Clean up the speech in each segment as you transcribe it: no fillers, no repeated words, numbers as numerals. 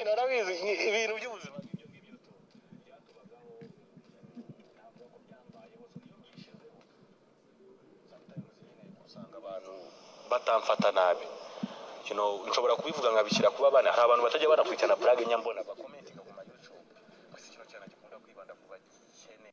narabizi ibintu by'ubuzima bw'ibyo ngibyo byatubagaho ntabwo ko byambayeho gishizeho sometimes nyine usanga abantu batamfata nabi nshobora kubivuga nkabishyira kuba abana hari abantu batajya banakurikirana blage nyambona bakomentinga ku ma YouTube gusa ikintu cyane gikunda kwibanda ku bakene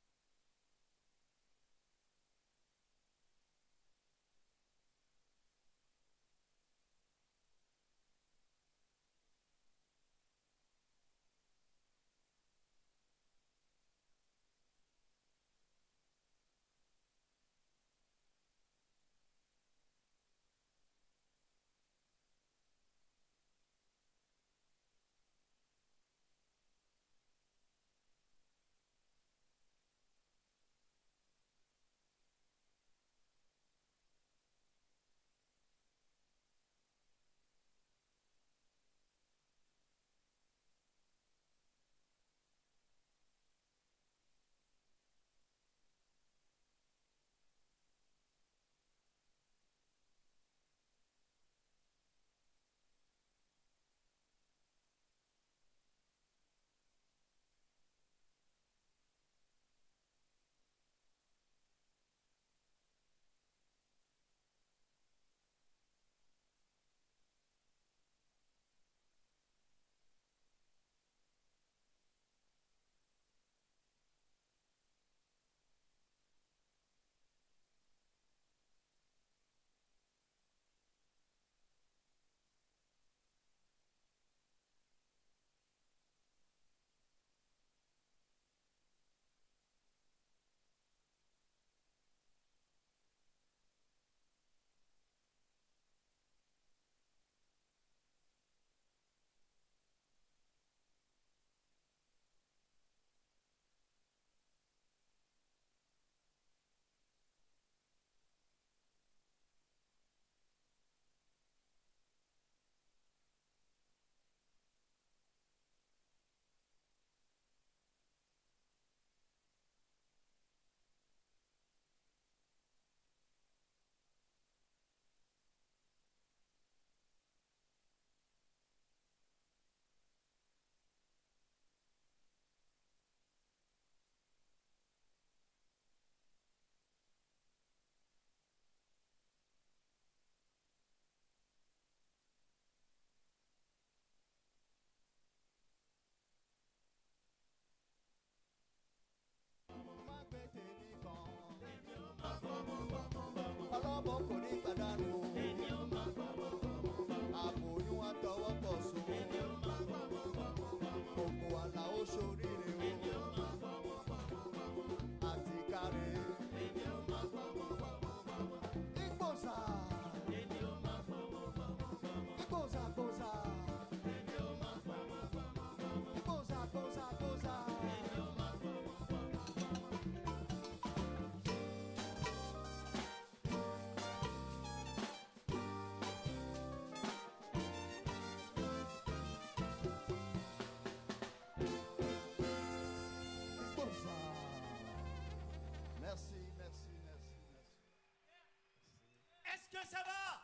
ça va?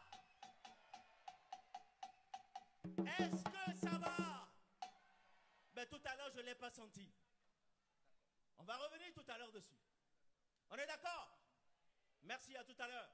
Est-ce que ça va? Ben, tout à l'heure, je ne l'ai pas senti. On va revenir tout à l'heure dessus. On est d'accord? Merci, à tout à l'heure.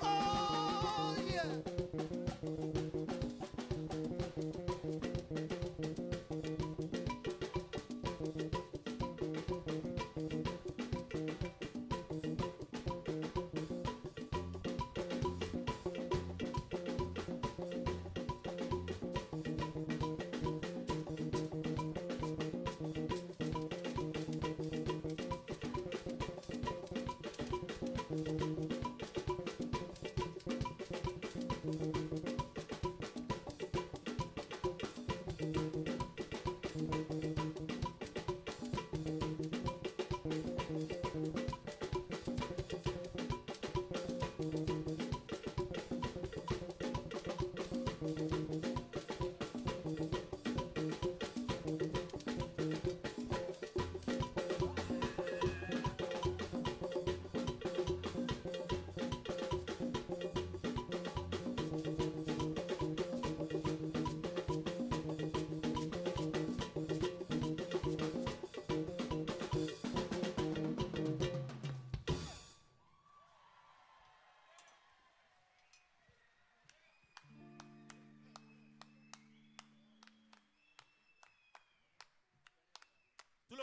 Oh yeah.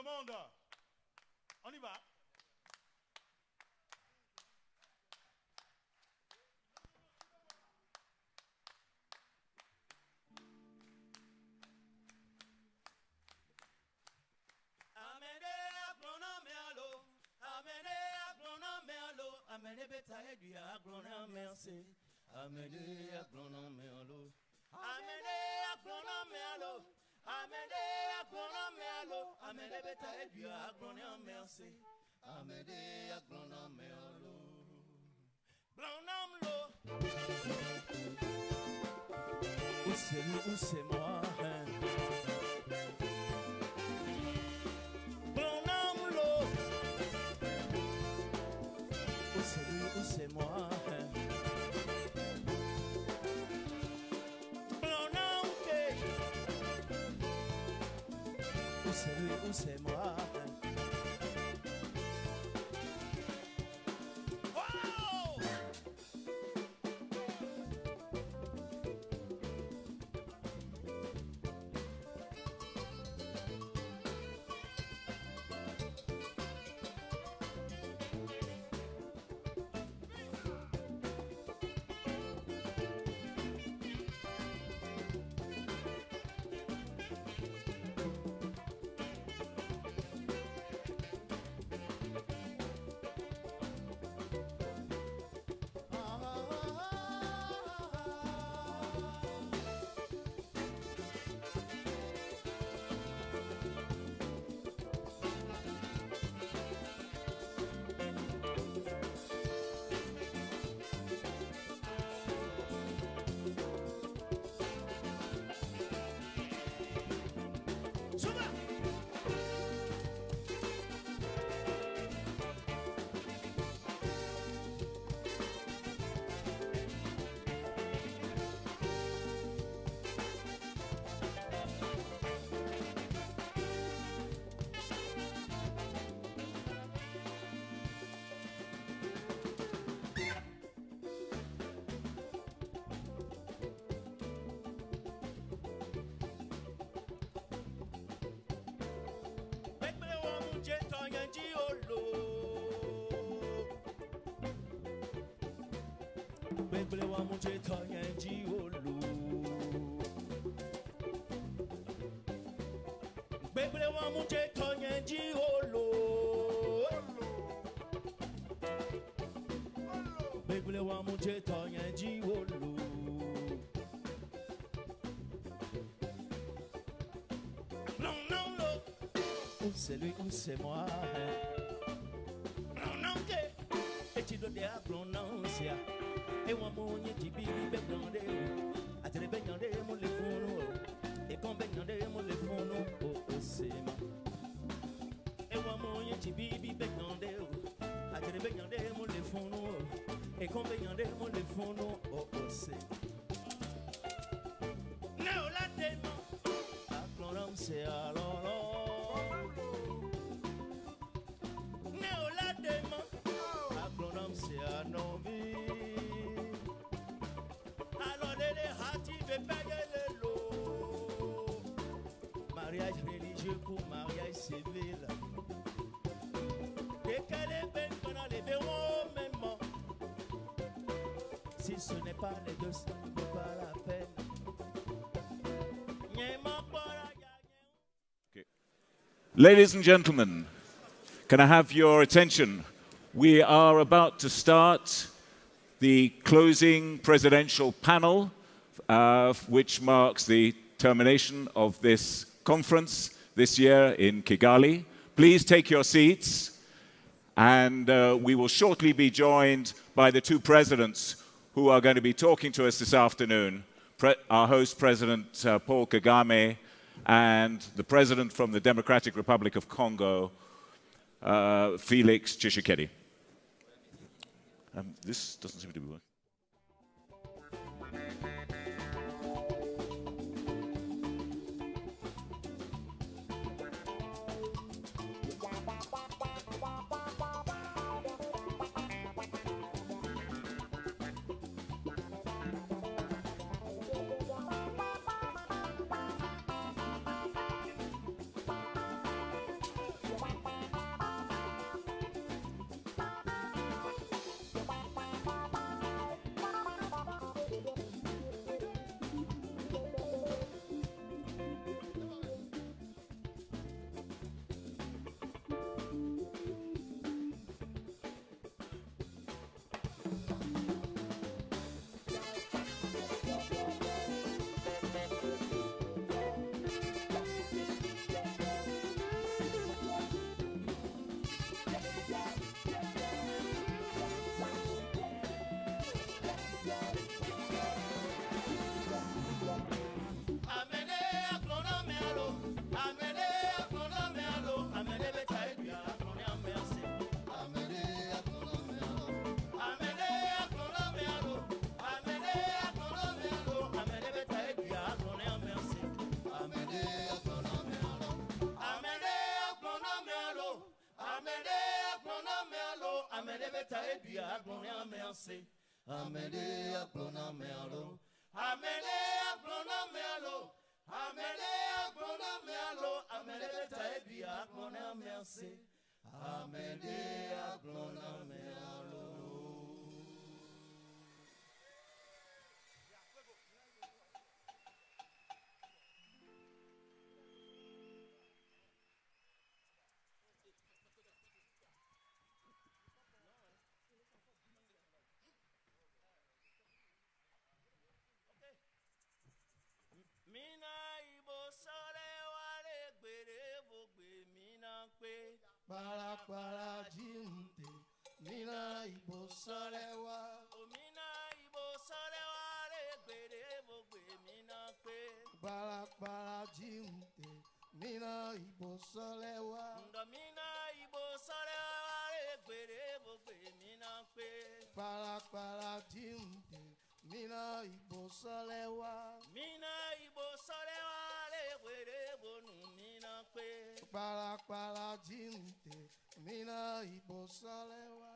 le monde. On y va. Amene beta edu aglona merci. Amene aglona melo. Amene aglona melo. Amene aglona melo. Amene beta edu aglona merci. Amene aglona melo. Glonam lo. Où c'est lui, où c'est moi? C'est moi. Où c'est lui, où c'est moi. Wow! Bebele wa muje tanyanji olu. Bebele wa muje tanyanji olu. Bebele wa muje tanyanji olu. Non non non. Où c'est lui, où c'est moi. Non non que. Et tu dois dire prononcer. Et moi mon yeti bibi begnande atele begnande mo le fono e kon begnande mo le fono o sema e moi mon yeti bibi begnande atele begnande mo le fono e kon begnande mo le fono o sema no la demo akloram se alolo no la demo akloram se anovi. Mariage religieux pour mariage civil. Et qu'elle est belle pendant les deux même. Si ce n'est pas les deux, ça ne vaut pas la peine. Okay. Ladies and gentlemen, can I have your attention? We are about to start the closing presidential panel, which marks the termination of this conference this year in Kigali. Please take your seats, and we will shortly be joined by the two presidents who are going to be talking to us this afternoon, our host, President Paul Kagame, and the president from the Democratic Republic of Congo, Felix Tshisekedi. This doesn't seem to be working. puis à glonner en merci. Amélie à glonner en merlo. Amélie à glonner en merlo. Amélie à glonner en merlo. Amélie taille puis à glonner en merci. Amélie à glonner en merlo. Mina ibo sore wale gbere bogbe mina pe. Para jinte, mina ibo sore wa. O mina ibo sore wale gbere bogbe mina pe. Para jinte, mina ibo sore wa. Ndo mina ibo sore wale gbere bogbe mina pe. Para jinte, mina ibo sore wa. Mina ibo sore wale gbere bonu mina pe. Para jinte, mina ibo sore wa.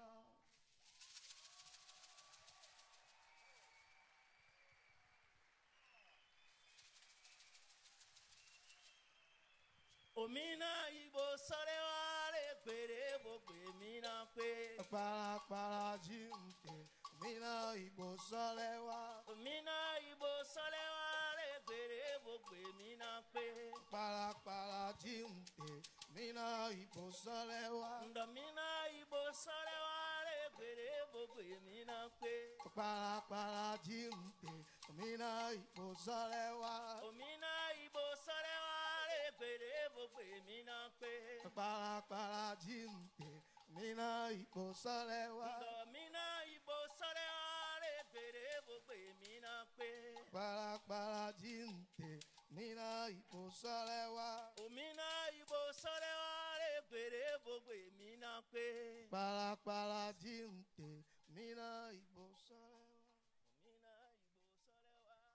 O mina ibo sore wale gbere bogbe mina pe. Para jinte, mina ibo sore wa. O mina ibo sore wale gbere bogbe mina pe. Para jinte, mina ibo sore wa. Ndo mina ibo sore wale gbere bogbe mina pe. Para jinte, mina ibo sore wa. O mina ibo sore wale gbere bogbe mina pe. Para jinte, mina ibo sore wa. Ndo mina ibo sore wale gbere bogbe mina pe. Para jinte, mina ibo sore wa. O mina ibo sore wale gbere bogbe mina pe. Para jinte, mina ibo sore wa. Mina ibo sore wa.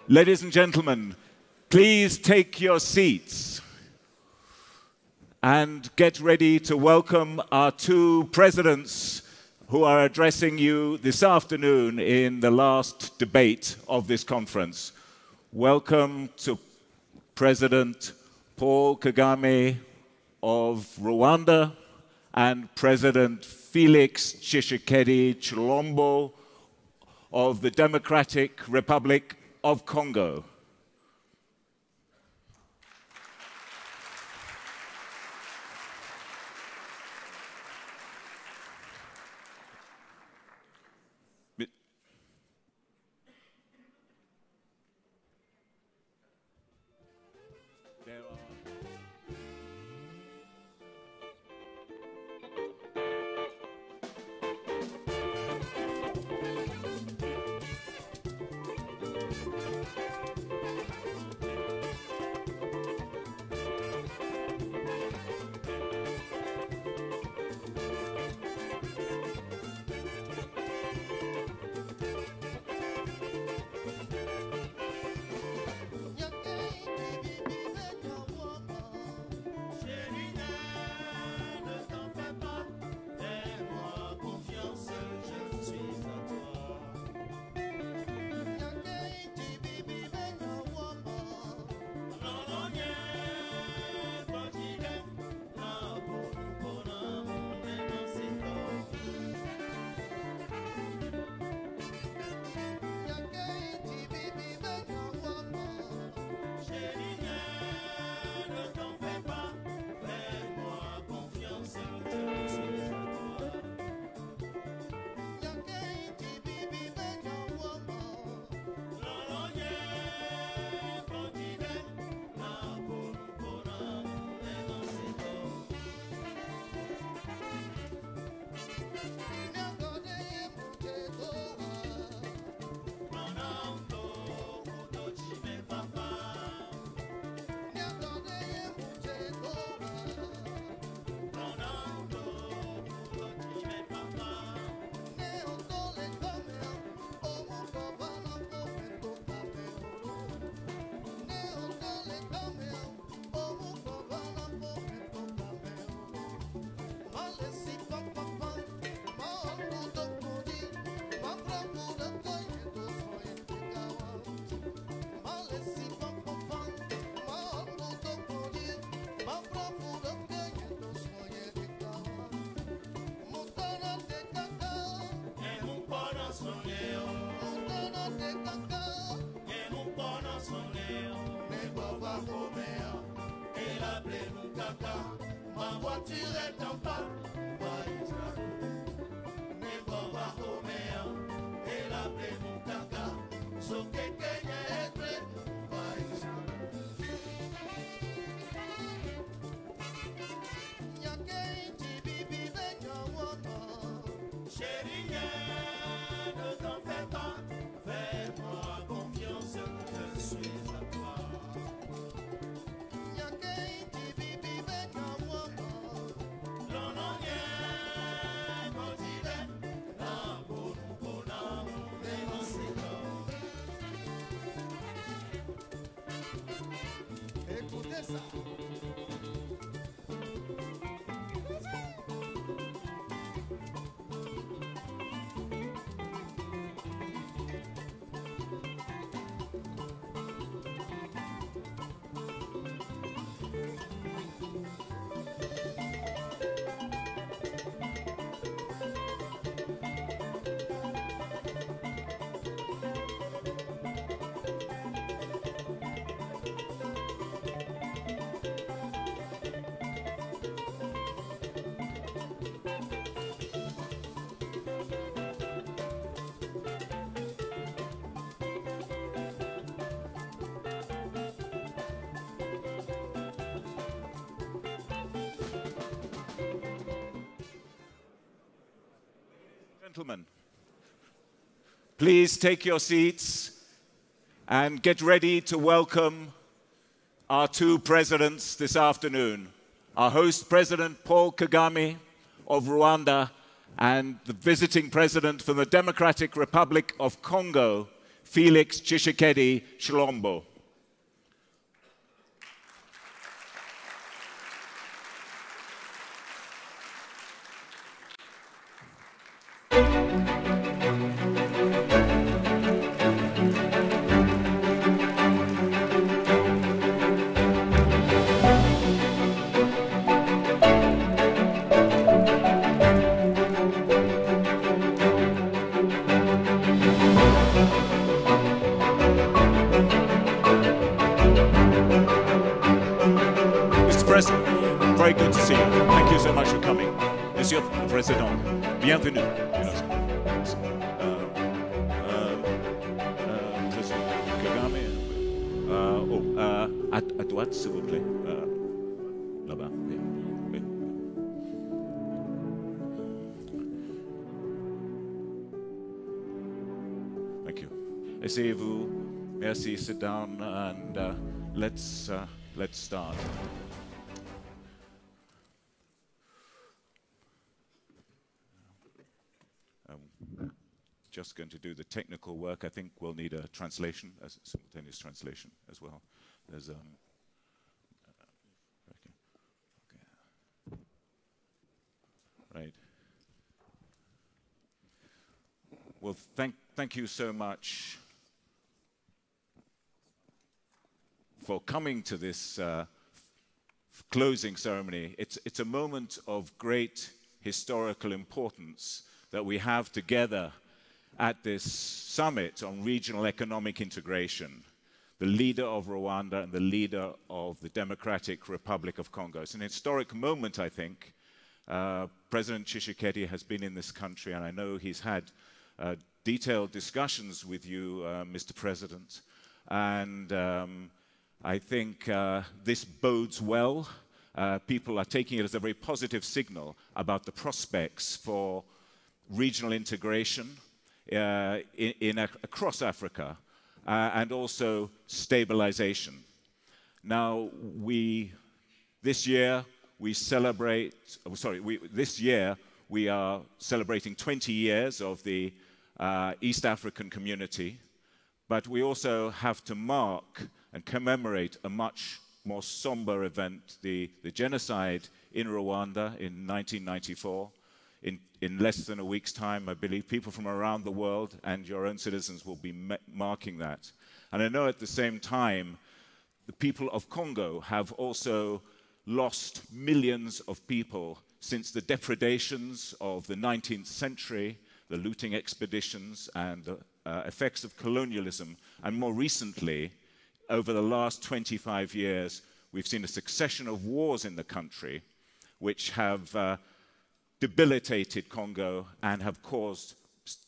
Ladies and gentlemen, please take your seats and get ready to welcome our two presidents who are addressing you this afternoon in the last debate of this conference. Welcome to President Paul Kagame of Rwanda and President Felix Tshisekedi Chilombo of the Democratic Republic of Congo. soneo. Estono de kaka. Yemukono soneo. Mes bovins comméens. Et la blé mon caca. Ma voiture est en panne. Mes bovins comméens. Et la blé mon caca. So que Kenya est blé. Nyake inchi bibi venyo wono. Chérie, ne t'en fais pas. Fais-moi confiance. Je suis à toi. Nyake inchi bibi venyo wono. Écoutez ça. Gentlemen, please take your seats and get ready to welcome our two presidents this afternoon. Our host, President Paul Kagame of Rwanda, and the visiting president from the Democratic Republic of Congo, Felix Tshisekedi Tshilombo. Very good to see you. Thank you so much for coming. Monsieur le Président, bienvenue. Président Kagame. À droite, s'il vous plaît. Là-bas. Oui. Oui. Thank you. Asseyez-vous. Merci. Sit down and let's start. Just going to do the technical work. I think we'll need a translation, a simultaneous translation as well. There's okay. Right. Well, thank you so much for coming to this closing ceremony. It's a moment of great historical importance that we have together at this summit on regional economic integration, the leader of Rwanda and the leader of the Democratic Republic of Congo. It's an historic moment, I think. President Tshisekedi has been in this country, and I know he's had detailed discussions with you, Mr. President. And I think this bodes well. People are taking it as a very positive signal about the prospects for regional integration across Africa, and also stabilization. Now, this year we are celebrating 20 years of the East African community, but we also have to mark and commemorate a much more somber event, the genocide in Rwanda in 1994. In less than a week's time, I believe people from around the world and your own citizens will be marking that. And I know at the same time, the people of Congo have also lost millions of people since the depredations of the 19th century the looting expeditions and the effects of colonialism. And more recently, over the last 25 years, we've seen a succession of wars in the country which have debilitated Congo and have caused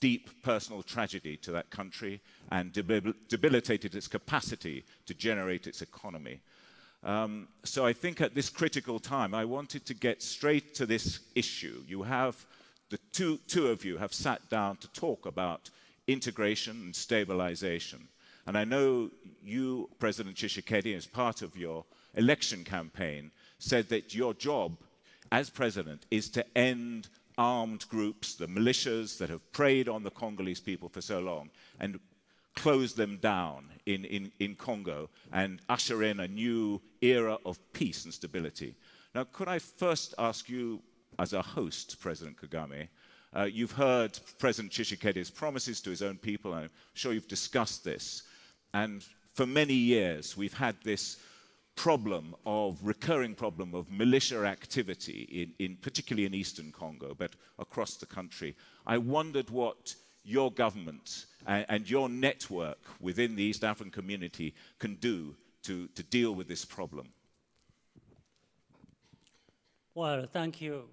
deep personal tragedy to that country and debilitated its capacity to generate its economy. So I think at this critical time, I wanted to get straight to this issue. You have, the two of you have sat down to talk about integration and stabilization. And I know you, President Tshisekedi, as part of your election campaign, said that your job as president is to end armed groups, the militias that have preyed on the Congolese people for so long, and close them down in Congo and usher in a new era of peace and stability. Now, could I first ask you, as a host, President Kagame, you've heard President Tshisekedi's promises to his own people, and I'm sure you've discussed this. And for many years, we've had this recurring problem of militia activity, particularly in eastern Congo, but across the country. I wondered what your government and your network within the East African community can do to deal with this problem. Well, thank you.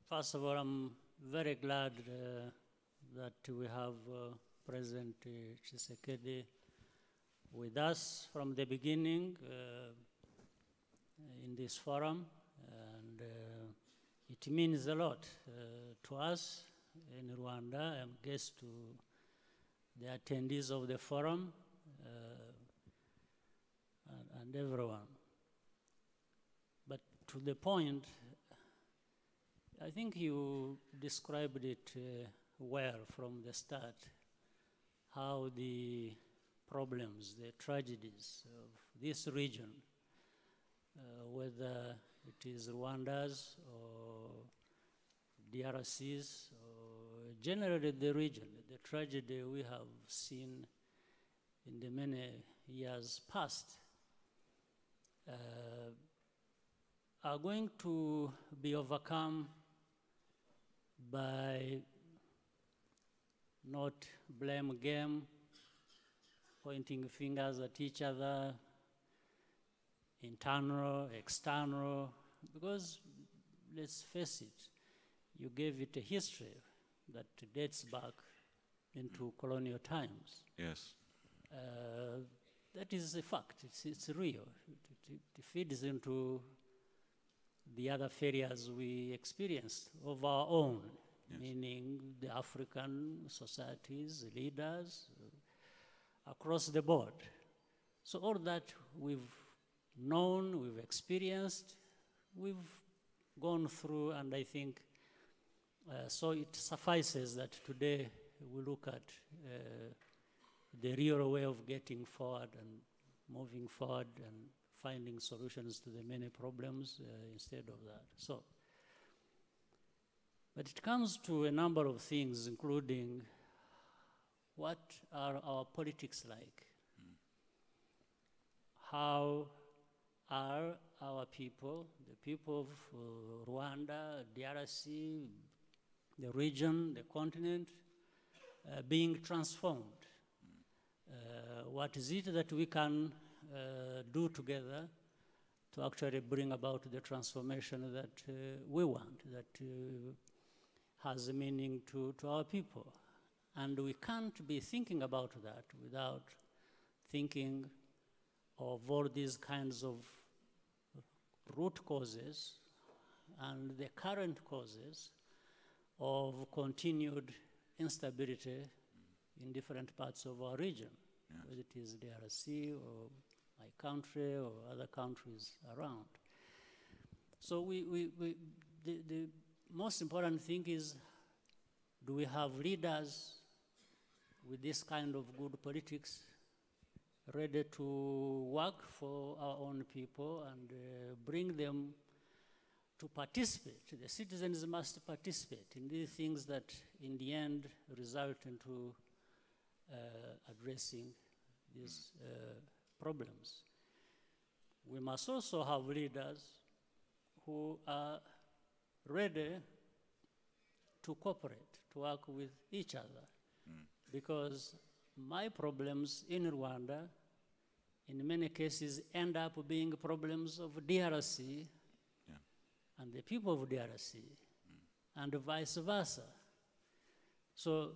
First of all, I'm very glad that we have President Tshisekedi with us from the beginning in this forum, and it means a lot to us in Rwanda, and guess to the attendees of the forum and everyone. But to the point, I think you described it well from the start, how the problems, the tragedies of this region, whether it is Rwanda's or DRC's, or generally the region, the tragedy we have seen in the many years past, are going to be overcome by not blame game, pointing fingers at each other, internal, external, because let's face it, you gave it a history that dates back into colonial times. Yes. That is a fact, it's real. It feeds into the other failures we experienced of our own, yes, meaning the African societies, leaders, across the board. So all that we've known, we've experienced, we've gone through, and I think so it suffices that today we look at the real way of getting forward and moving forward and finding solutions to the many problems instead of that. So, but it comes to a number of things, including what are our politics like? How are our people, the people of Rwanda, DRC, the region, the continent, being transformed? What is it that we can do together to actually bring about the transformation that we want, that has a meaning to our people? And we can't be thinking about that without thinking of all these kinds of root causes and the current causes of continued instability in different parts of our region, yes, whether it is DRC or my country or other countries around. So the most important thing is, do we have leaders with this kind of good politics ready to work for our own people and bring them to participate? The citizens must participate in these things that in the end result into addressing these problems. We must also have leaders who are ready to cooperate, to work with each other. Because my problems in Rwanda, in many cases, end up being problems of DRC and the people of DRC, and vice versa. So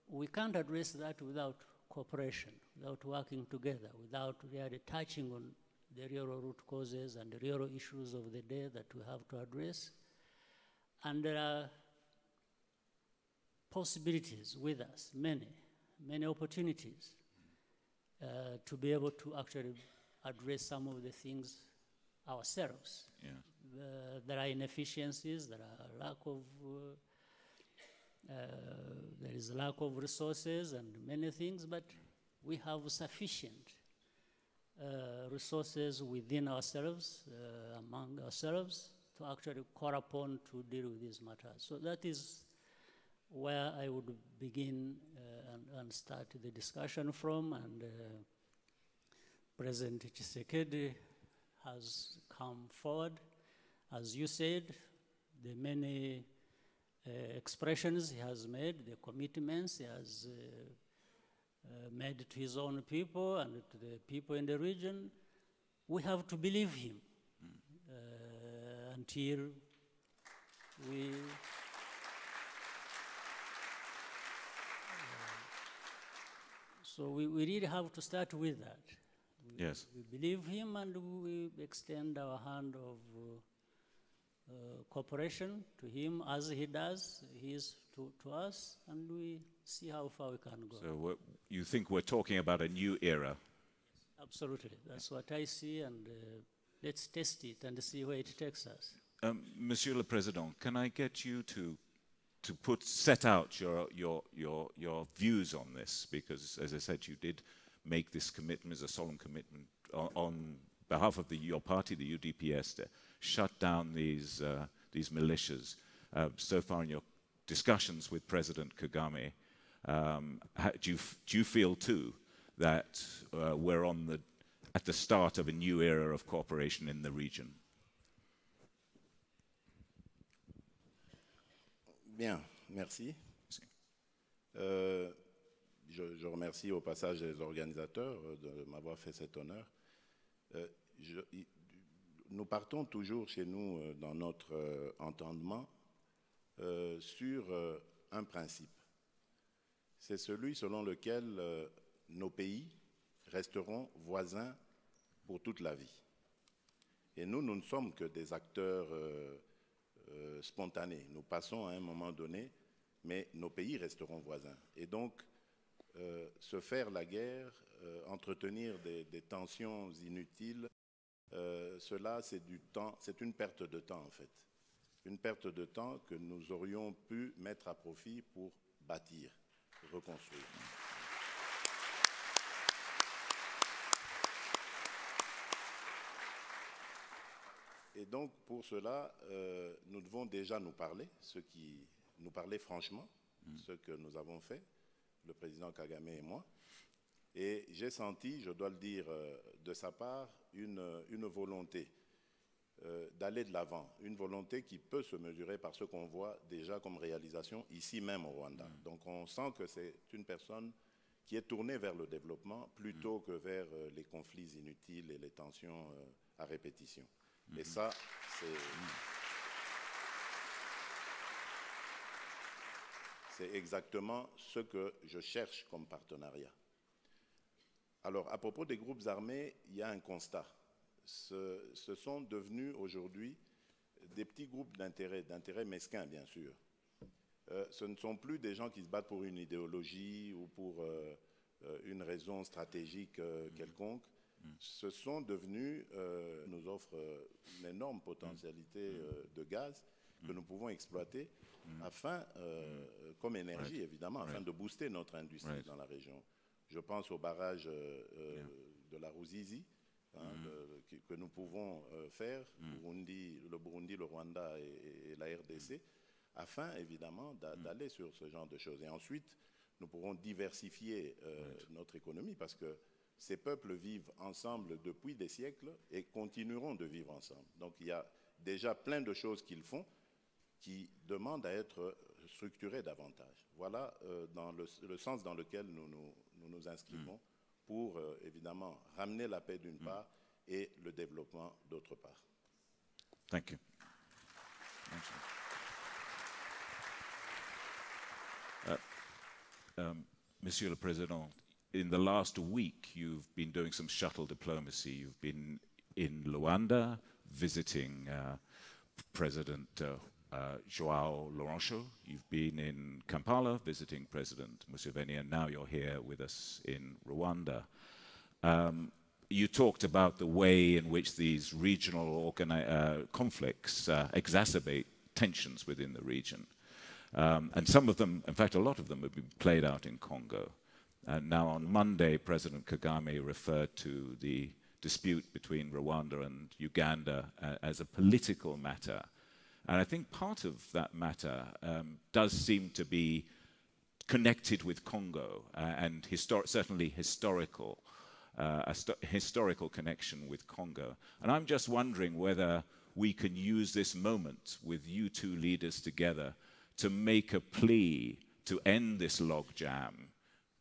we can't address that without cooperation, without working together, without really touching on the real root causes and the real issues of the day that we have to address. And there are possibilities with us, many opportunities to be able to actually address some of the things ourselves. Yeah. There are inefficiencies, there is lack of resources and many things, but we have sufficient resources within ourselves, among ourselves, to actually call upon to deal with these matters. So that is where I would begin and start the discussion from, and President Tshisekedi has come forward. As you said, the many expressions he has made, the commitments he has made to his own people and to the people in the region, we have to believe him until we so we really have to start with that. Yes. We believe him, and we extend our hand of cooperation to him as he does, he is to us, and we see how far we can go. So you think we're talking about a new era? Absolutely, that's what I see, and let's test it and see where it takes us. Monsieur le Président, can I get you to set out your views on this? Because, as I said, you did make this commitment, as a solemn commitment, on behalf of your party, the UDPS, to shut down these militias. So far in your discussions with President Kagame, do you feel too that we're at the start of a new era of cooperation in the region? Bien, merci. Je remercie au passage les organisateurs de m'avoir fait cet honneur. Nous partons toujours chez nous dans notre entendement sur un principe. C'est celui selon lequel nos pays resteront voisins pour toute la vie. Et nous ne sommes que des acteurs spontanés. Nous passons à un moment donné, mais nos pays resteront voisins. Et donc, se faire la guerre, entretenir des tensions inutiles, cela c'est du temps, c'est une perte de temps en fait. Une perte de temps que nous aurions pu mettre à profit pour bâtir, reconstruire. Et donc pour cela, nous devons déjà nous parler, nous parler franchement, ce que nous avons fait, le président Kagame et moi. Et j'ai senti, je dois le dire de sa part, une volonté d'aller de l'avant, une volonté qui peut se mesurer par ce qu'on voit déjà comme réalisation ici même au Rwanda. Donc on sent que c'est une personne qui est tournée vers le développement plutôt que vers les conflits inutiles et les tensions à répétition. Et ça, c'est exactement ce que je cherche comme partenariat. Alors, à propos des groupes armés, il y a un constat. Ce sont devenus aujourd'hui des petits groupes d'intérêts mesquins, bien sûr. Ce ne sont plus des gens qui se battent pour une idéologie ou pour une raison stratégique quelconque. Ce sont devenus, nous offrent une énorme potentialité de gaz que nous pouvons exploiter afin, comme énergie évidemment, afin de booster notre industrie dans la région. Je pense au barrage de la Ruzizi que nous pouvons faire, le Burundi, le Rwanda et la RDC, afin évidemment d'aller sur ce genre de choses. Et ensuite, nous pourrons diversifier notre économie parce que ces peuples vivent ensemble depuis des siècles et continueront de vivre ensemble. Donc il y a déjà plein de choses qu'ils font qui demandent à être structurer davantage. Voilà dans le sens dans lequel nous inscrivons pour évidemment ramener la paix d'une part et le développement d'autre part. Thank you. Monsieur le Président, in the last week, you've been doing some shuttle diplomacy. You've been in Luanda visiting President João Lourenço. You've been in Kampala visiting President Museveni, and now you're here with us in Rwanda. You talked about the way in which these regional conflicts exacerbate tensions within the region. And some of them, in fact, a lot of them have been played out in Congo. And now on Monday, President Kagame referred to the dispute between Rwanda and Uganda as a political matter. And I think part of that matter does seem to be connected with Congo and certainly historical, a historical connection with Congo. And I'm just wondering whether we can use this moment with you two leaders together to make a plea to end this logjam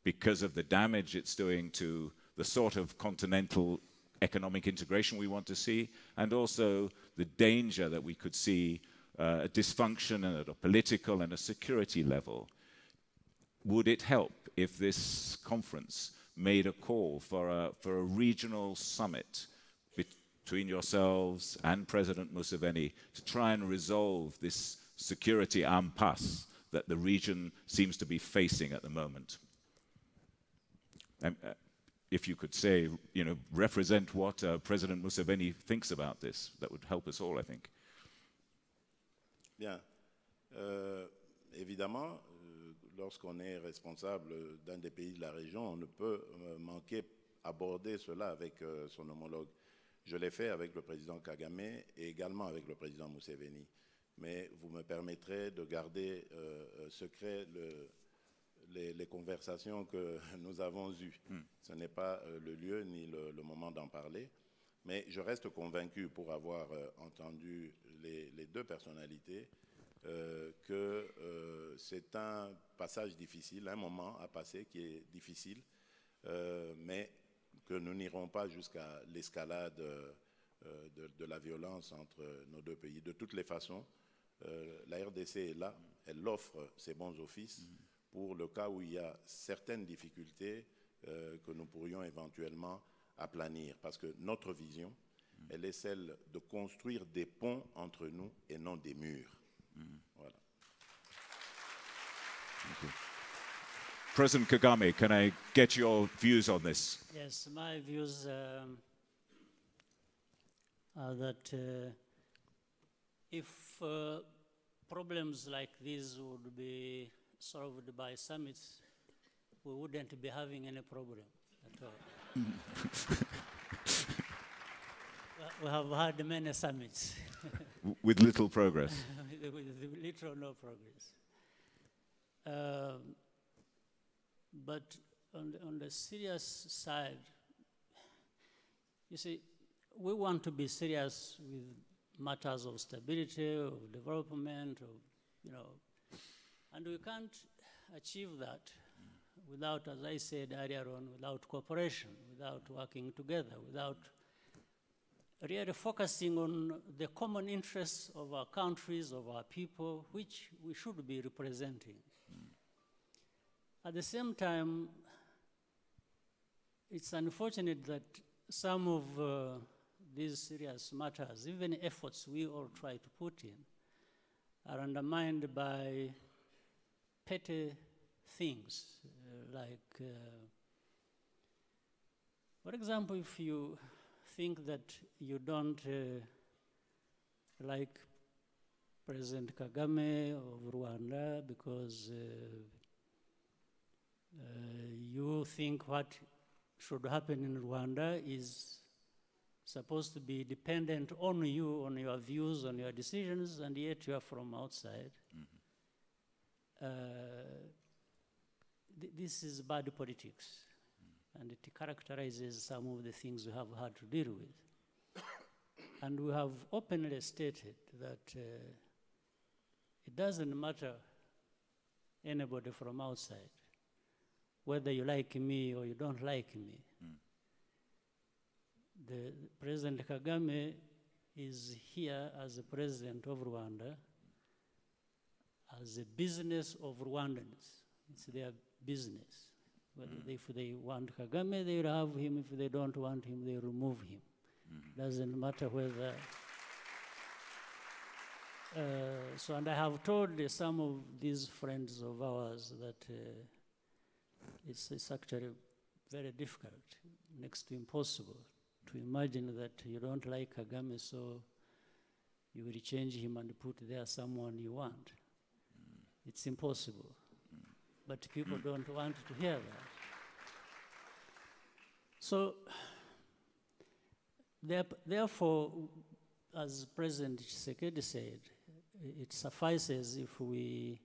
because of the damage it's doing to the sort of continental economic integration we want to see, and also the danger that we could see a dysfunction at a political and a security level. Would it help if this conference made a call for a regional summit between yourselves and President Museveni to try and resolve this security impasse that the region seems to be facing at the moment? If you could say, represent what President Museveni thinks about this, that would help us all, I think. Bien. Évidemment, lorsqu'on est responsable d'un des pays de la région, on ne peut manquer aborder cela avec son homologue. Je l'ai fait avec le président Kagame et également avec le président Museveni. Mais vous me permettrez de garder secret les conversations que nous avons eues. Ce n'est pas le lieu ni le moment d'en parler. Mais je reste convaincu, pour avoir entendu les deux personnalités, que c'est un passage difficile, un moment à passer qui est difficile, mais que nous n'irons pas jusqu'à l'escalade de la violence entre nos deux pays. De toutes les façons, la RDC est là, elle offre ses bons offices pour le cas où il y a certaines difficultés que nous pourrions éventuellement aplanir. Parce que notre vision, elle est celle de construire des ponts entre nous et non des murs. Voilà. Thank you. President Kagame, can I get your views on this? Yes, my views are that if problems like these would be solved by summits, we wouldn't be having any problem at all. We have had many summits. With little progress. With little or no progress. But on the serious side, you see, we want to be serious with matters of stability, of development, and we can't achieve that without, as I said earlier on, without cooperation, without working together, without really focusing on the common interests of our countries, of our people, which we should be representing. At the same time, it's unfortunate that some of these serious matters, even efforts we all try to put in, are undermined by petty things, for example, if you think that you don't like President Kagame of Rwanda because you think what should happen in Rwanda is supposed to be dependent on you, on your views, on your decisions, and yet you are from outside. This is bad politics, and it characterizes some of the things we have had to deal with. And we have openly stated that it doesn't matter anybody from outside, whether you like me or you don't like me. The President Kagame is here as the president of Rwanda, as a business of Rwandans. It's their business. If they want Kagame, they will have him. If they don't want him, they remove him. Doesn't matter whether. And I have told some of these friends of ours that it's actually very difficult, next to impossible, to imagine that you don't like Kagame, so you will change him and put there someone you want. It's impossible. But people don't want to hear that. So, therefore, as President Tshisekedi said, it suffices if we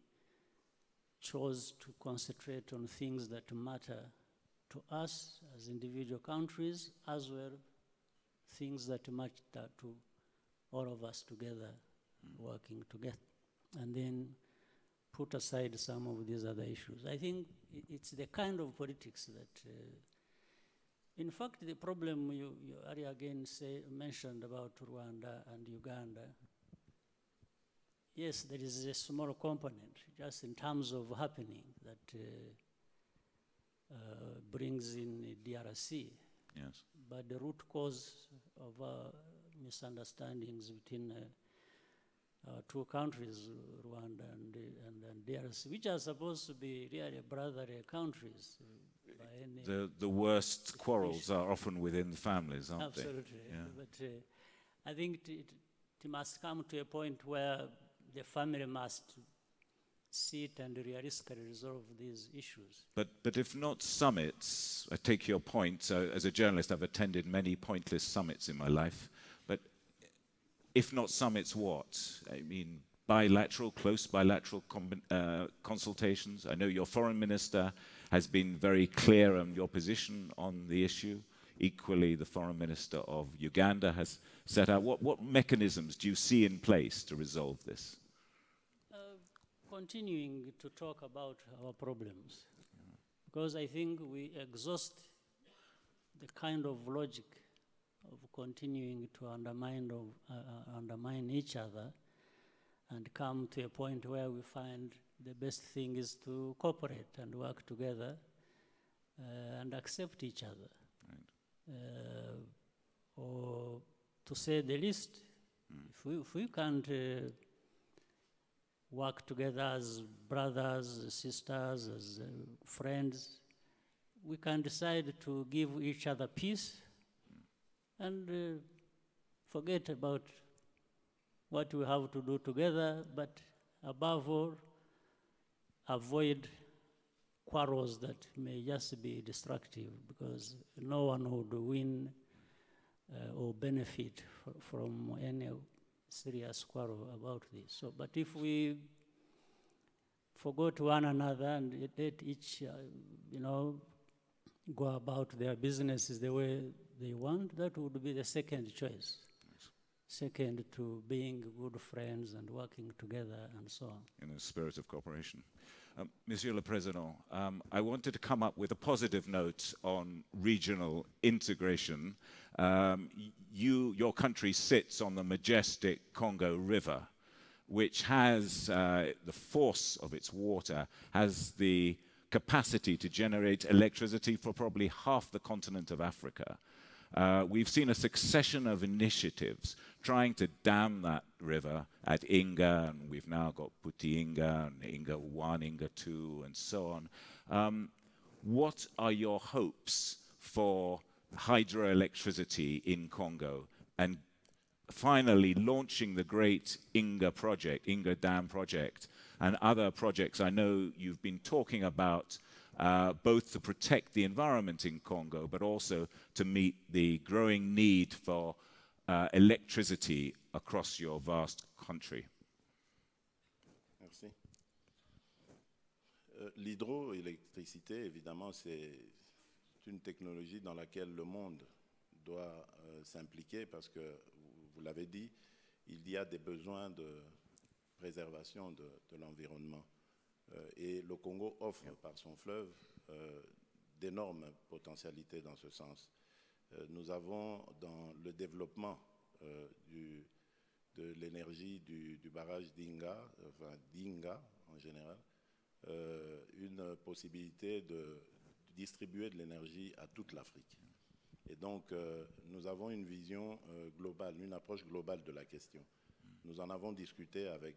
chose to concentrate on things that matter to us as individual countries, as well things that matter to all of us together, working together, and then put aside some of these other issues. I think it's the kind of politics that, in fact, the problem you earlier again mentioned about Rwanda and Uganda, yes, there is a small component, just in terms of happening, that brings in DRC. Yes. But the root cause of misunderstandings between two countries, Rwanda and DRC, which are supposed to be really brotherly countries. The worst quarrels are often within the families, aren't Absolutely. they? Yeah. But I think it must come to a point where the family must sit and realistically resolve these issues. But if not summits, I take your point. As a journalist, I've attended many pointless summits in my life. But if not summits, what? I mean, close bilateral consultations. I know your foreign minister has been very clear on your position on the issue. Equally, the foreign minister of Uganda has set out. What mechanisms do you see in place to resolve this? Continuing to talk about our problems, because I think we exhaust the kind of logic of continuing to undermine each other and come to a point where we find the best thing is to cooperate and work together and accept each other. Right. Or to say the least, if we can't work together as brothers, sisters, as friends, we can decide to give each other peace and forget about what we have to do together, but above all, avoid quarrels that may just be destructive, because no one would win or benefit from any serious quarrel about this. So, but if we forgot one another and let each, go about their businesses the way they want, that would be the second choice. Yes. Second to being good friends and working together and so on. In a spirit of cooperation. Monsieur le Président, I wanted to come up with a positive note on regional integration. Your country sits on the majestic Congo River, which has the force of its water, has the capacity to generate electricity for probably half the continent of Africa. We've seen a succession of initiatives trying to dam that river at Inga, and we've now got Puti Inga, and Inga 1, Inga 2, and so on. What are your hopes for hydroelectricity in Congo? And finally, launching the great Inga project, Inga Dam project, and other projects I know you've been talking about, both to protect the environment in Congo, but also to meet the growing need for electricity across your vast country. Merci. L'hydroélectricité, évidemment, c'est une technologie dans laquelle le monde doit s'impliquer parce que, vous l'avez dit, il y a des besoins de préservation de l'environnement. Et le Congo offre par son fleuve d'énormes potentialités dans ce sens. Nous avons dans le développement de l'énergie du barrage d'Inga, enfin d'Inga en général, une possibilité de distribuer de l'énergie à toute l'Afrique. Et donc, nous avons une vision globale, une approche globale de la question. Nous en avons discuté avec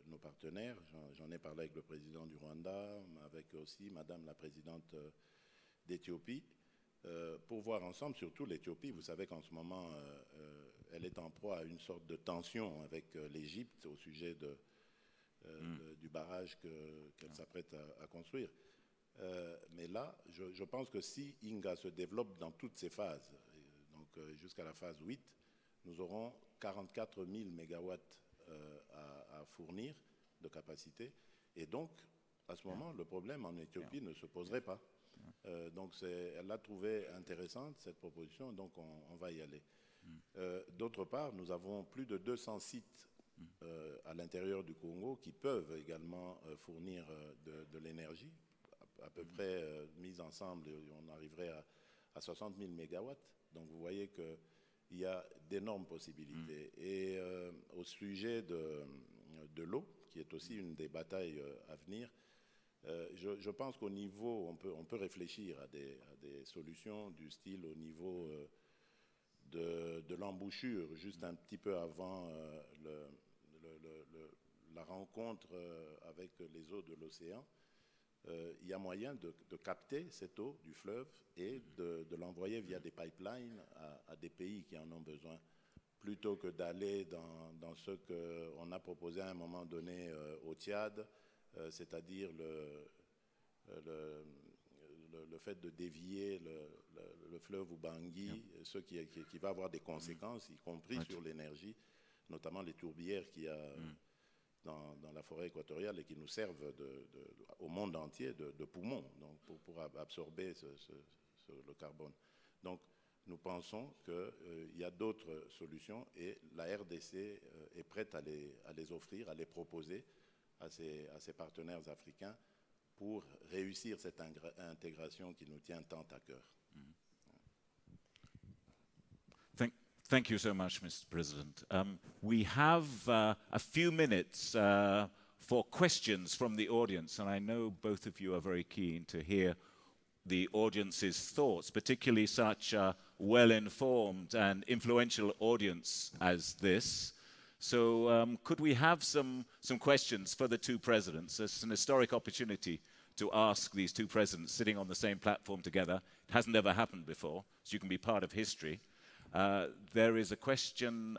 nos partenaires, j'en ai parlé avec le président du Rwanda, avec aussi Madame la présidente d'Éthiopie, pour voir ensemble, surtout l'Éthiopie, vous savez qu'en ce moment, elle est en proie à une sorte de tension avec l'Égypte au sujet du barrage qu'elle s'apprête à construire. Mais là, je pense que si Inga se développe dans toutes ses phases, donc jusqu'à la phase 8, nous aurons 44 000 mégawatts à fournir de capacité. Et donc, à ce moment, le problème en Éthiopie ne se poserait pas. Donc, elle l'a trouvé intéressante, cette proposition, donc on va y aller. D'autre part, nous avons plus de 200 sites à l'intérieur du Congo qui peuvent également fournir de l'énergie. À peu près mis ensemble, on arriverait à 60 000 mégawatts. Donc, vous voyez qu'il y a d'énormes possibilités. Et au sujet de l'eau, qui est aussi une des batailles à venir, je pense qu'au niveau, on peut réfléchir à des solutions du style au niveau de l'embouchure, juste un petit peu avant la rencontre avec les eaux de l'océan. Il y a moyen de capter cette eau du fleuve et de l'envoyer via des pipelines à des pays qui en ont besoin, plutôt que d'aller dans ce qu'on a proposé à un moment donné au Tchad, c'est-à-dire le fait de dévier le fleuve Ubangi, ce qui va avoir des conséquences, y compris sur l'énergie, notamment les tourbières qu'il y a dans la forêt équatoriale et qui nous servent au monde entier de poumons, donc pour absorber le carbone. Donc, nous pensons qu'il y a d'autres solutions et la RDC est prête à les offrir, à les proposer à ses partenaires africains pour réussir cette intégration qui nous tient tant à cœur. Thank you so much, Mr. President. We have a few minutes for questions from the audience, and I know both of you are very keen to hear the audience's thoughts, particularly such a well-informed and influential audience as this. So could we have some questions for the two presidents? It's an historic opportunity to ask these two presidents sitting on the same platform together. It hasn't ever happened before, so you can be part of history. There is a question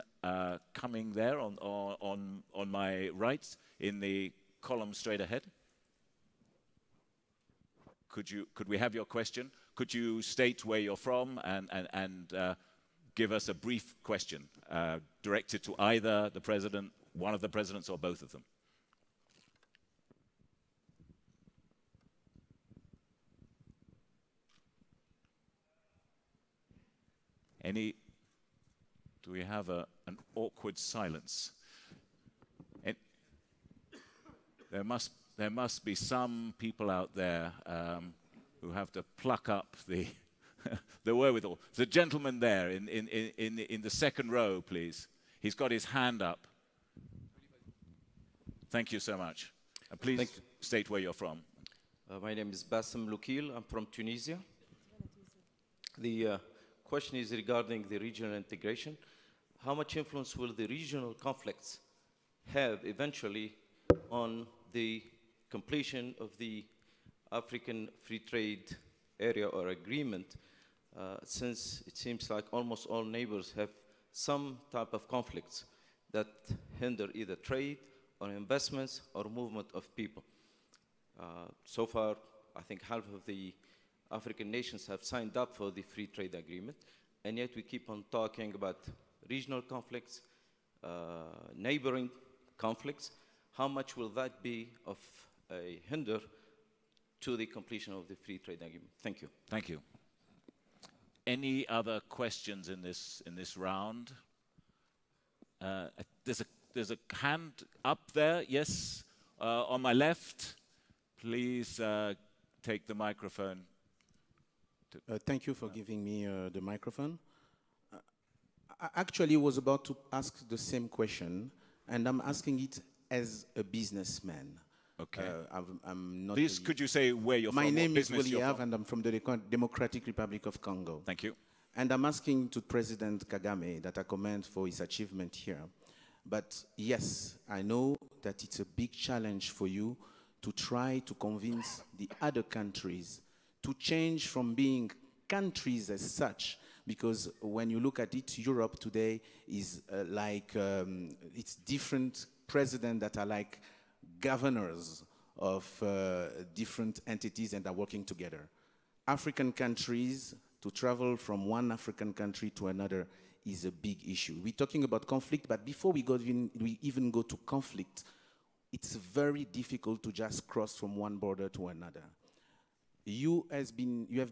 coming there on my right in the column straight ahead. Could we have your question? Could you state where you're from and give us a brief question directed to either the president, one of the presidents, or both of them? Do we have an awkward silence? There must be some people out there who have to pluck up the wherewithal. The gentleman there in the second row, please. He's got his hand up. Thank you so much. Please state where you're from. My name is Bassem Loukil. I'm from Tunisia. The question is regarding the regional integration. How much influence will the regional conflicts have eventually on the completion of the African Free Trade Area or Agreement, since it seems like almost all neighbors have some type of conflicts that hinder either trade or investments or movement of people. So far, I think half of the African nations have signed up for the Free Trade Agreement, and yet we keep on talking about regional conflicts, neighboring conflicts. How much will that be of a hinder to the completion of the Free Trade Agreement? Thank you. Thank you. Any other questions in this round? There's a hand up there. Yes, on my left. Please take the microphone. Thank you for giving me the microphone. I actually was about to ask the same question, and I'm asking it as a businessman. Okay. I'm not. Please, could you say where you're from? My what name is business you're William, from? and I'm from the Democratic Republic of Congo. Thank you. And I'm asking to President Kagame that I commend for his achievement here. But yes, I know that it's a big challenge for you to try to convince the other countries to change from being countries as such, because when you look at it, Europe today is it's different presidents that are like governors of different entities and are working together. African countries, to travel from one African country to another is a big issue. We're talking about conflict, but before we even go to conflict, it's very difficult to just cross from one border to another. You have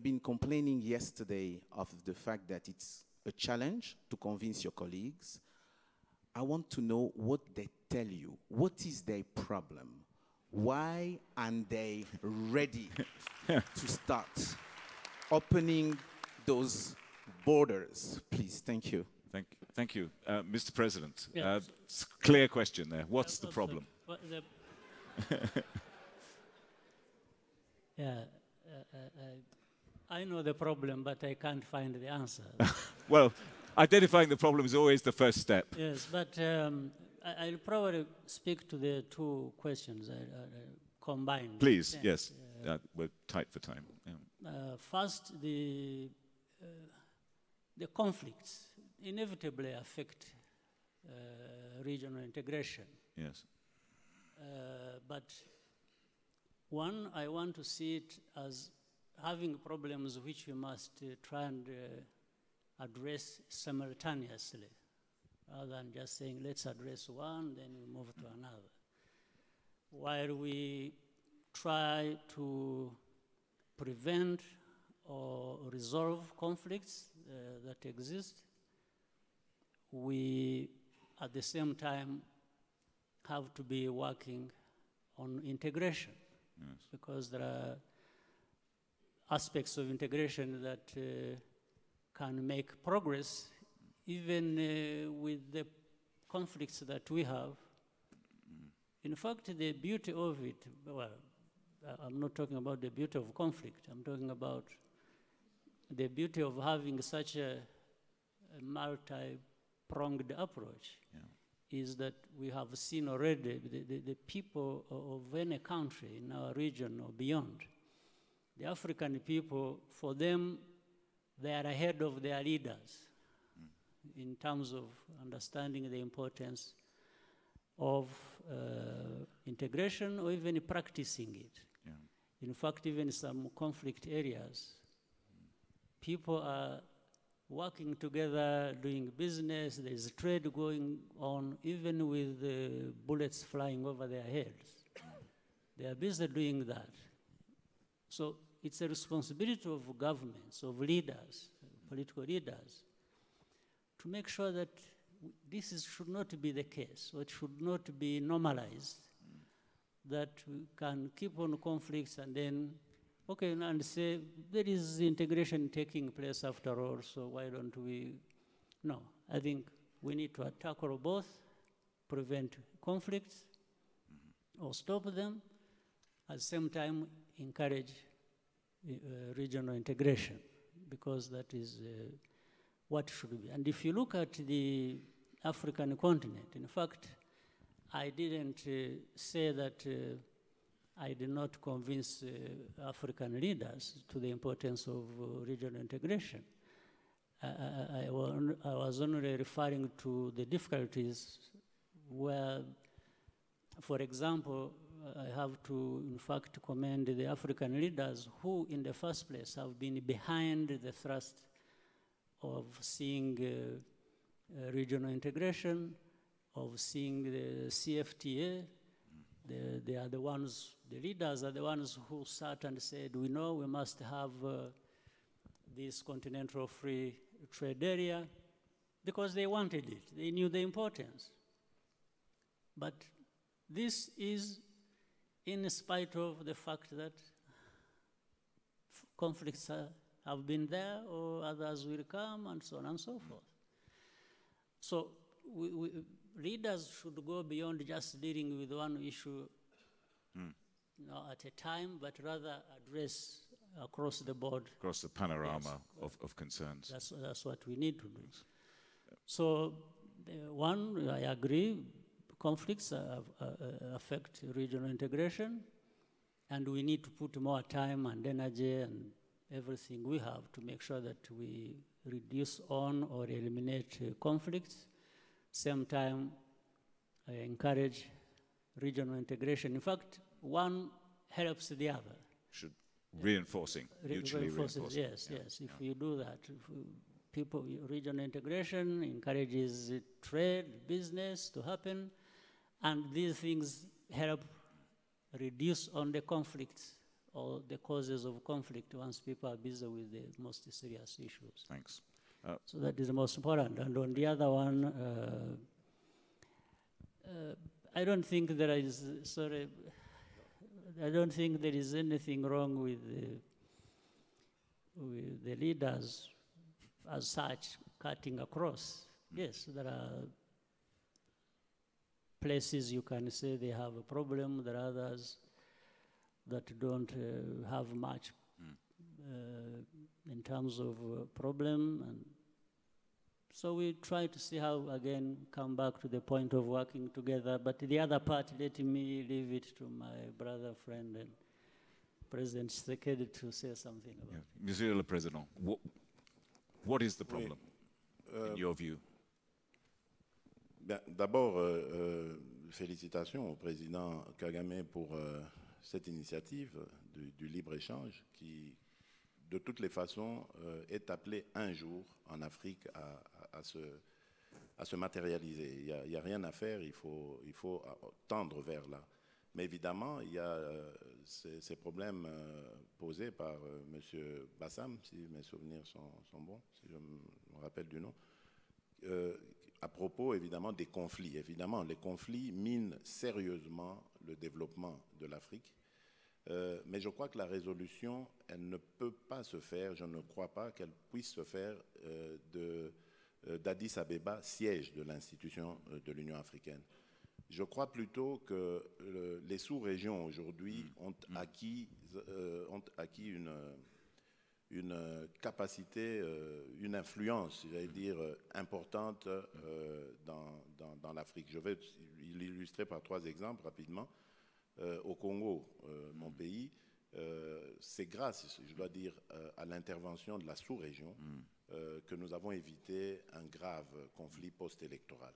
been complaining yesterday of the fact that it's a challenge to convince your colleagues. I want to know what they tell you. What is their problem? Why aren't they ready to start opening those borders? Please, thank you. Thank you. Mr. President, Yeah. clear question there. What's the problem? Yeah, I know the problem, but I can't find the answer. Well, identifying the problem is always the first step. Yes, but I'll probably speak to the two questions combined. Please, yes. We're tight for time. Yeah. First, the conflicts inevitably affect regional integration. Yes. But one, I want to see it as having problems which we must try and address simultaneously, rather than just saying, let's address one, then we move to another. While we try to prevent or resolve conflicts that exist, we, at the same time, have to be working on integration. Yes. Because there are aspects of integration that can make progress even with the conflicts that we have. In fact, the beauty of it, well, I'm not talking about the beauty of conflict. I'm talking about the beauty of having such a multi-pronged approach. Yeah. Is that we have seen already the people of any country in our region or beyond. The African people, for them, they are ahead of their leaders in terms of understanding the importance of integration or even practicing it. Yeah. In fact, even in some conflict areas, people are working together, doing business, there's trade going on, even with bullets flying over their heads. They are busy doing that. So it's a responsibility of governments, of leaders, political leaders, to make sure that this should not be the case, or it should not be normalized, that we can keep on conflicts and then okay, and say there is integration taking place after all, so why don't we? No, I think we need to tackle both, prevent conflicts, or stop them, at the same time encourage regional integration, because that is what should be. And if you look at the African continent, in fact, I didn't say that I did not convince African leaders to the importance of regional integration. I was only referring to the difficulties where, for example, I have to, in fact, commend the African leaders who, in the first place, have been behind the thrust of seeing regional integration, of seeing the CFTA. They are the ones, the leaders are the ones who sat and said, we know we must have this continental free trade area, because they wanted it. They knew the importance. But this is in spite of the fact that conflicts have been there or others will come and so on and so forth. So leaders should go beyond just dealing with one issue at a time, but rather address across the board. Across the panorama of concerns. That's what we need to do. So one, I agree, conflicts affect regional integration, and we need to put more time and energy and everything we have to make sure that we reduce on or eliminate conflicts. Same time, encourage regional integration. In fact, one helps the other. Reinforcing, mutually reinforcing. Yes, yes. If you do that, regional integration encourages trade, business to happen, and these things help reduce on the conflicts or the causes of conflict once people are busy with the most serious issues. Thanks. So that is the most important. And on the other one, I don't think there is, I don't think there is anything wrong with the leaders as such cutting across. Yes, there are places you can say they have a problem, there are others that don't have much in terms of problem. And so we try to see how, again, come back to the point of working together. But the other part, let me leave it to my brother, friend, and President Tshisekedi to say something about it. Monsieur le Président, what is the problem, in your view? D'abord, félicitations au président Kagame pour cette initiative du libre-échange qui, de toutes les façons, est appelé un jour en Afrique à se matérialiser. Il n'y a rien à faire, il faut tendre vers là. Mais évidemment, il y a ces problèmes posés par M. Bassam, si mes souvenirs sont bons, si je me rappelle du nom, à propos évidemment des conflits. Évidemment, les conflits minent sérieusement le développement de l'Afrique. Mais je crois que la résolution, elle ne peut pas se faire, je ne crois pas qu'elle puisse se faire d'Addis Abeba, siège de l'institution de l'Union africaine. Je crois plutôt que les sous-régions aujourd'hui ont acquis une capacité, une influence, j'allais dire, importante dans l'Afrique. Je vais l'illustrer par 3 exemples rapidement. Au Congo, mon pays, c'est grâce, je dois dire, à l'intervention de la sous-région que nous avons évité un grave conflit post-électoral.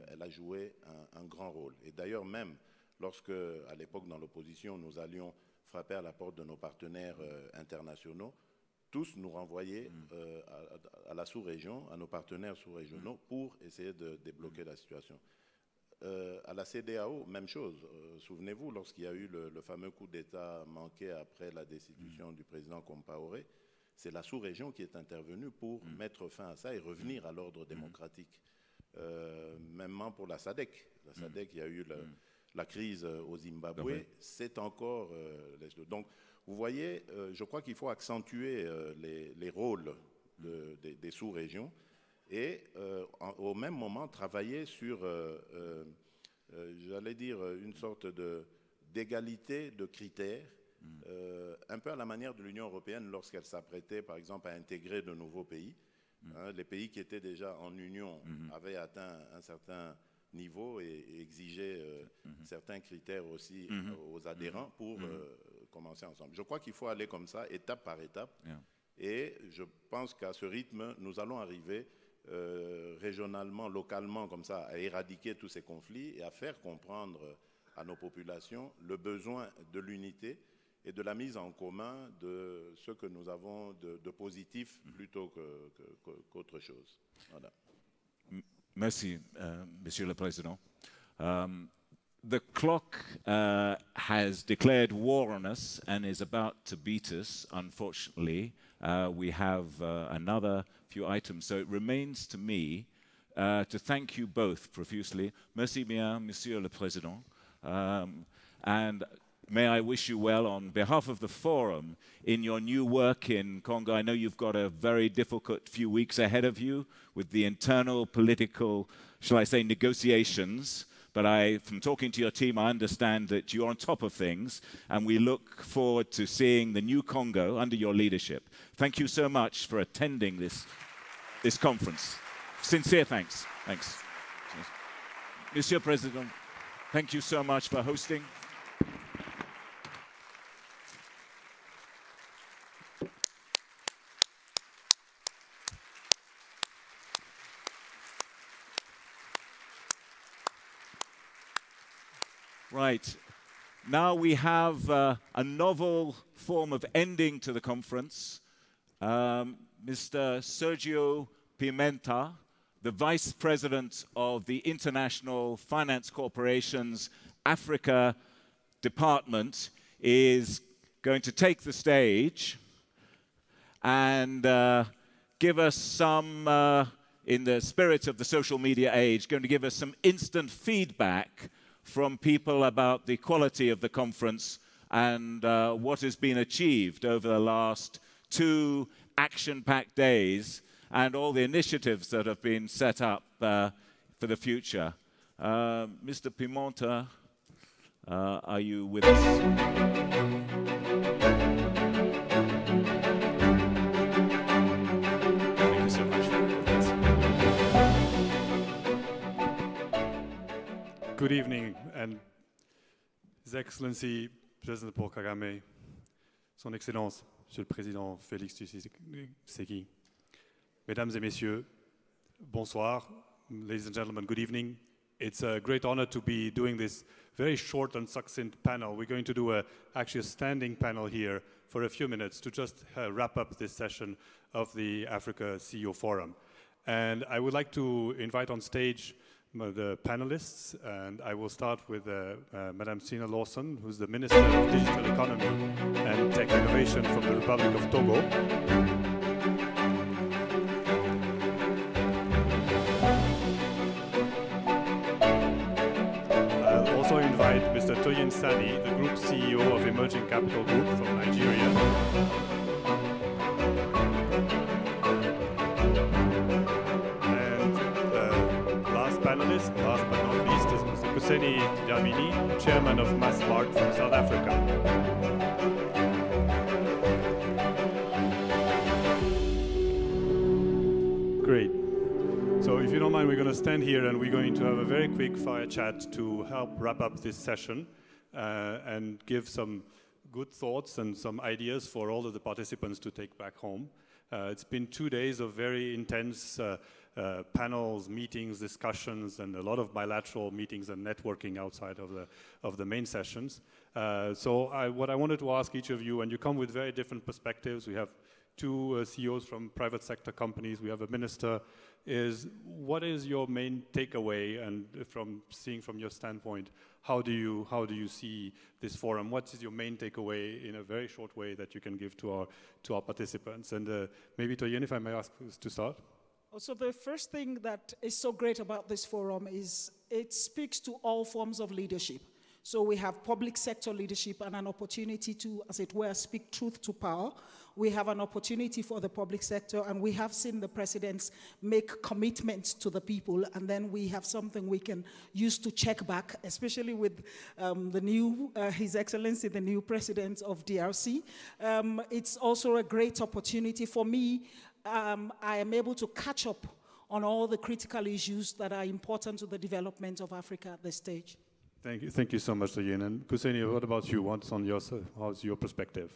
Elle a joué un grand rôle. Et d'ailleurs, même lorsque, à l'époque, dans l'opposition, nous allions frapper à la porte de nos partenaires internationaux, tous nous renvoyaient à la sous-région, à nos partenaires sous-régionaux, pour essayer de débloquer la situation. À la CEDEAO, même chose. Souvenez-vous, lorsqu'il y a eu le fameux coup d'État manqué après la destitution du président Compaoré, c'est la sous-région qui est intervenue pour mettre fin à ça et revenir à l'ordre démocratique. Même pour la SADC. La SADC, il y a eu la crise au Zimbabwe, c'est encore... donc, vous voyez, je crois qu'il faut accentuer les rôles des sous-régions et au même moment travailler sur, j'allais dire, une sorte d'égalité de critères, un peu à la manière de l'Union européenne lorsqu'elle s'apprêtait, par exemple, à intégrer de nouveaux pays. Les pays qui étaient déjà en Union avaient atteint un certain niveau et exigeaient certains critères aussi aux adhérents pour commencer ensemble. Je crois qu'il faut aller comme ça, étape par étape. Et je pense qu'à ce rythme, nous allons arriver régionalement, localement, comme ça, à éradiquer tous ces conflits et à faire comprendre à nos populations le besoin de l'unité et de la mise en commun de ce que nous avons de positif plutôt qu'autre chose. Voilà. Merci, Monsieur le Président. The clock has declared war on us and is about to beat us, unfortunately. We have another few items, so it remains to me to thank you both profusely. Merci bien, Monsieur le Président. And may I wish you well on behalf of the Forum in your new work in Congo. I know you've got a very difficult few weeks ahead of you with the internal political, shall I say, negotiations. But from talking to your team, I understand that you're on top of things, and we look forward to seeing the new Congo under your leadership. Thank you so much for attending this conference. Sincere thanks. Thanks. Monsieur President, thank you so much for hosting. Right. Now we have a novel form of ending to the conference. Mr. Sergio Pimenta, the Vice President of the International Finance Corporation's Africa Department, is going to take the stage and give us some, in the spirit of the social media age, going to give us some instant feedback from people about the quality of the conference and what has been achieved over the last 2 action-packed days and all the initiatives that have been set up for the future. Mr. Pimenta, are you with us? Thank you so much for this. Good evening, and His Excellency President Paul Kagame, Son Excellence, Monsieur le Président Félix Tshisekedi, Mesdames et Messieurs, bonsoir, ladies and gentlemen, good evening. It's a great honor to be doing this very short and succinct panel. We're going to do actually a standing panel here for a few minutes to just wrap up this session of the Africa CEO Forum. And I would like to invite on stage the panelists, and I will start with Madame Sina Lawson, who's the Minister of Digital Economy and Tech Innovation from the Republic of Togo. I'll also invite Mr. Toyin Sani, the Group CEO of Emerging Capital Group from Nigeria. Panelist, last but not least, is Mr. Kuseni Dlamini, Chairman of Massmart from South Africa. Great. So if you don't mind, we're going to stand here and we're going to have a very quick fire chat to help wrap up this session and give some good thoughts and some ideas for all of the participants to take back home. It's been 2 days of very intense panels, meetings, discussions, and a lot of bilateral meetings and networking outside of the main sessions. What I wanted to ask each of you, and you come with very different perspectives. We have 2 CEOs from private sector companies. We have a minister. What is your main takeaway? And from seeing from your standpoint, how do you see this forum? What is your main takeaway in a very short way that you can give to our participants? And maybe Toyin, if I may ask to start. So the first thing that is so great about this forum is it speaks to all forms of leadership. So we have public sector leadership and an opportunity to, as it were, speak truth to power. We have an opportunity for the public sector, and we have seen the presidents make commitments to the people, and then we have something we can use to check back, especially with the new, His Excellency, the new president of DRC. It's also a great opportunity for me. I am able to catch up on all the critical issues that are important to the development of Africa at this stage. Thank you so much, Toyin. And Kuseni, what about you? How's your perspective?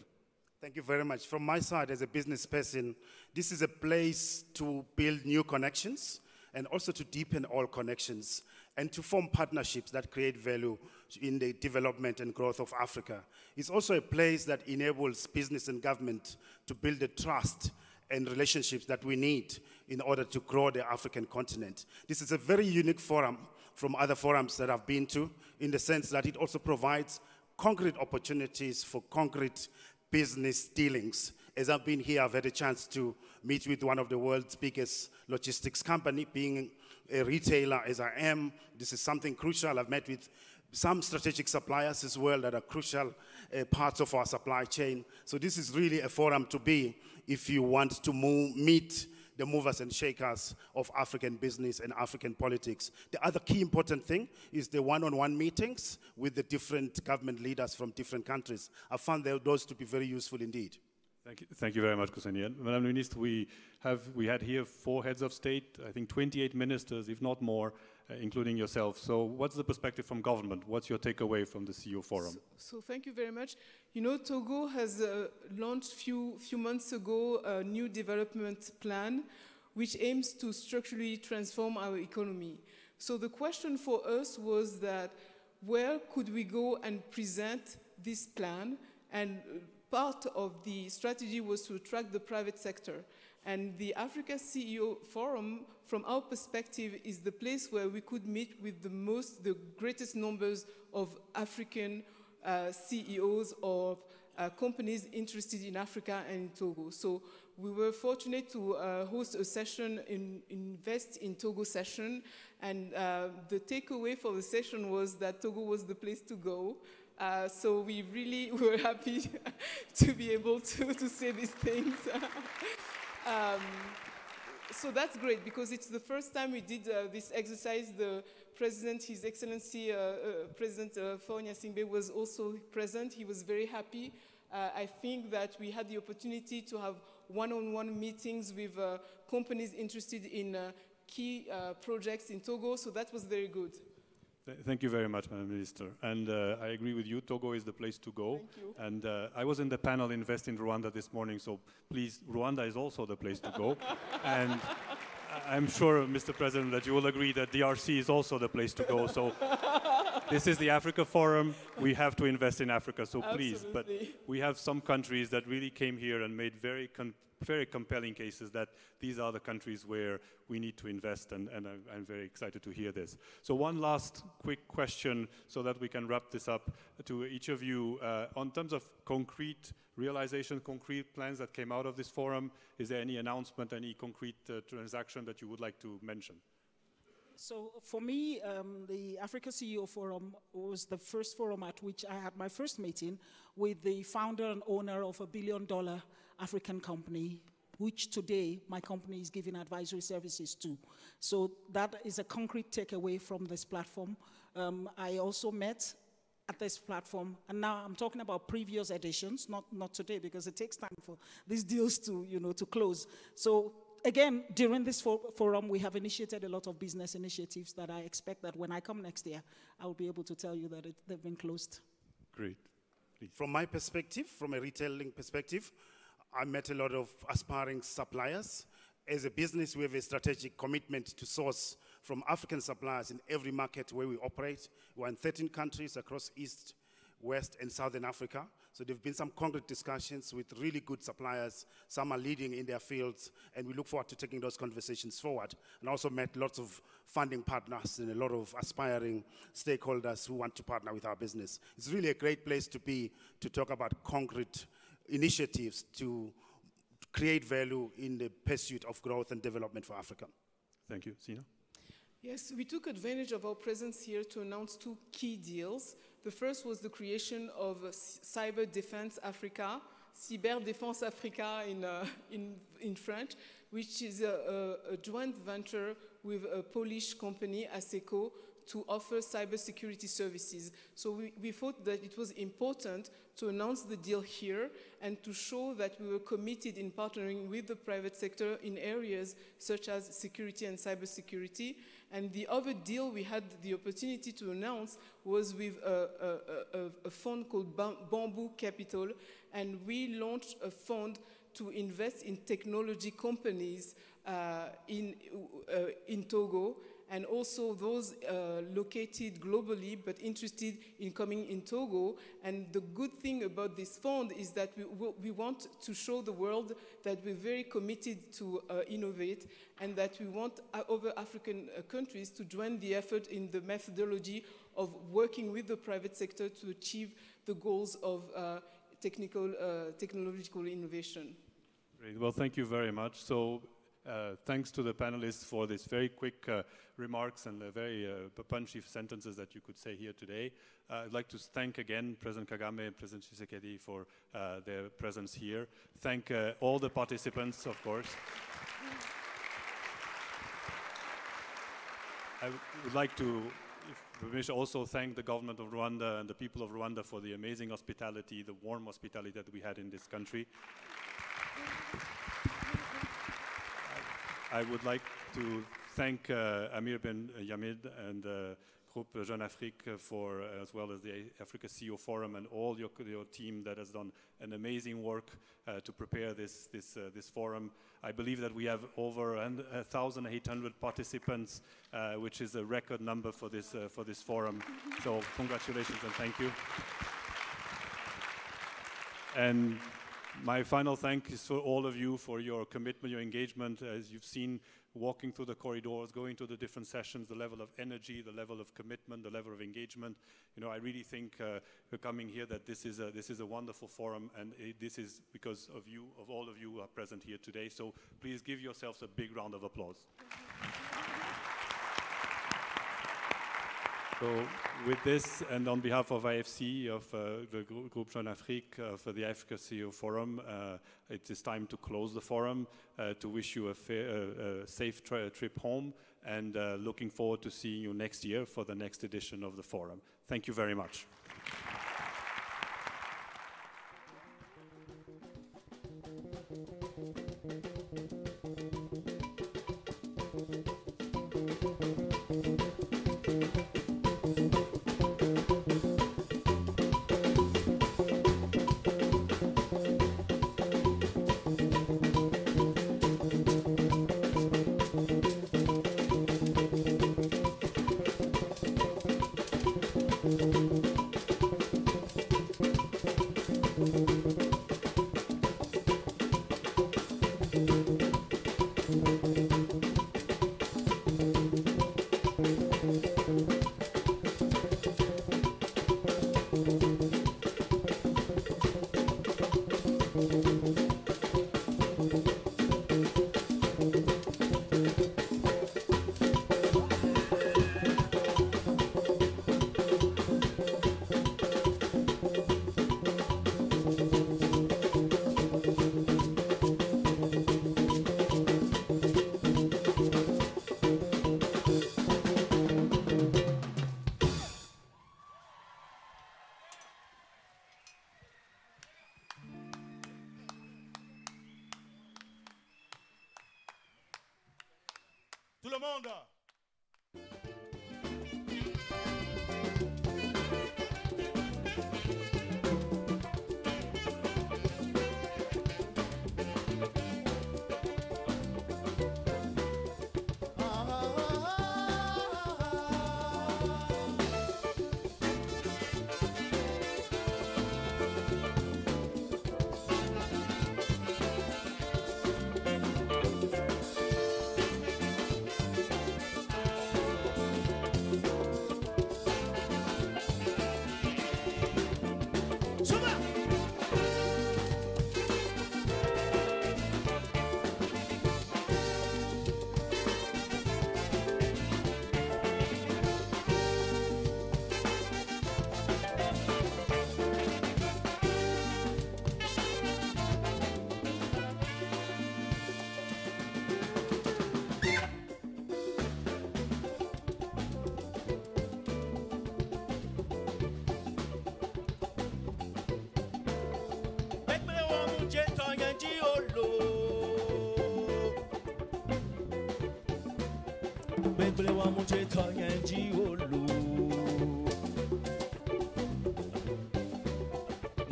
Thank you very much. From my side, as a business person, this is a place to build new connections and also to deepen all connections and to form partnerships that create value in the development and growth of Africa. It's also a place that enables business and government to build the trust and relationships that we need in order to grow the African continent. This is a very unique forum from other forums that I've been to, in the sense that it also provides concrete opportunities for concrete business dealings. As I've been here, I've had a chance to meet with one of the world's biggest logistics company. Being a retailer as I am, this is something crucial. I've met with some strategic suppliers as well that are crucial parts of our supply chain. So this is really a forum to be if you want to meet the movers and shakers of African business and African politics. The other key important thing is the one-on-one meetings with the different government leaders from different countries. I found those to be very useful indeed. Thank you very much, Kuseni. And Madam Minister, we had here 4 heads of state, I think 28 ministers, if not more, including yourself. So what's the perspective from government? What's your takeaway from the CEO Forum? So thank you very much. You know, Togo has launched few months ago a new development plan which aims to structurally transform our economy. So the question for us was that where could we go and present this plan? And part of the strategy was to attract the private sector. And the Africa CEO Forum, from our perspective, is the place where we could meet with the greatest numbers of African CEOs of companies interested in Africa and in Togo. So we were fortunate to host a session, Invest in Togo session, and the takeaway for the session was that Togo was the place to go. So we really were happy to be able to say these things. So that's great because it's the first time we did this exercise. The President, His Excellency President Faure Gnassingbé was also present. He was very happy. I think that we had the opportunity to have one-on-one meetings with companies interested in key projects in Togo, so that was very good. Thank you very much, Madam Minister. And I agree with you, Togo is the place to go. Thank you. And I was in the panel Invest in Rwanda this morning, so please, Rwanda is also the place to go. And I'm sure, Mr. President, that you will agree that DRC is also the place to go. So this is the Africa Forum. We have to invest in Africa, so please. But we have some countries that really came here and made very compelling cases that these are the countries where we need to invest, and I'm very excited to hear this. So one last quick question so that we can wrap this up to each of you. On terms of concrete realization, concrete plans that came out of this forum, is there any announcement, any concrete transaction that you would like to mention? So for me, the Africa CEO Forum was the first forum at which I had my first meeting with the founder and owner of $1 billion African company, which today my company is giving advisory services to. So that is a concrete takeaway from this platform. I also met at this platform, and now I'm talking about previous editions, not today, because it takes time for these deals to, to close. So again, during this forum, we have initiated a lot of business initiatives that I expect that when I come next year, I will be able to tell you that they've been closed. Great. Please. From my perspective, from a retailing perspective, I met a lot of aspiring suppliers. As a business, we have a strategic commitment to source from African suppliers in every market where we operate. We're in 13 countries across East, West, and Southern Africa. So there have been some concrete discussions with really good suppliers. Some are leading in their fields, and we look forward to taking those conversations forward. And also met lots of funding partners and a lot of aspiring stakeholders who want to partner with our business. It's really a great place to be to talk about concrete initiatives to create value in the pursuit of growth and development for Africa. Thank you. Sina? Yes, we took advantage of our presence here to announce 2 key deals. The first was the creation of Cyber Defense Africa, Cyber Défense Africa in French, which is a joint venture with a Polish company, ASECO, to offer cybersecurity services. So we thought that it was important to announce the deal here and to show that we were committed in partnering with the private sector in areas such as security and cybersecurity. And the other deal we had the opportunity to announce was with a fund called Bamboo Capital, and we launched a fund to invest in technology companies in Togo, and also those located globally but interested in coming in Togo. And the good thing about this fund is that we want to show the world that we're very committed to innovate, and that we want other African countries to join the effort in the methodology of working with the private sector to achieve the goals of technological innovation. Great. Well, thank you very much. So thanks to the panelists for this very quick remarks and the very punchy sentences that you could say here today. I'd like to thank again President Kagame and President Tshisekedi for their presence here. Thank all the participants, of course. I would like to, if permission, also thank the government of Rwanda and the people of Rwanda for the amazing hospitality, the warm hospitality that we had in this country. I would like to thank Amir Ben Yamid and Groupe Jeune Afrique for, as well as the Africa CEO Forum and all your team that has done an amazing work to prepare this forum. I believe that we have over 1,800 participants, which is a record number for this forum. So congratulations and thank you. And my final thank is for all of you for your commitment, your engagement. As you've seen, walking through the corridors, going to the different sessions, the level of energy, the level of commitment, the level of engagement. You know, I really think coming here that this is a wonderful forum, and this is because of you, of all of you who are present here today. So please give yourselves a big round of applause. So with this, and on behalf of IFC, of the Groupe Jeune Afrique, for the Africa CEO Forum, it is time to close the forum, to wish you a safe trip home, and looking forward to seeing you next year for the next edition of the forum. Thank you very much. Tout le monde. Begbele wa muje tanyanji olu.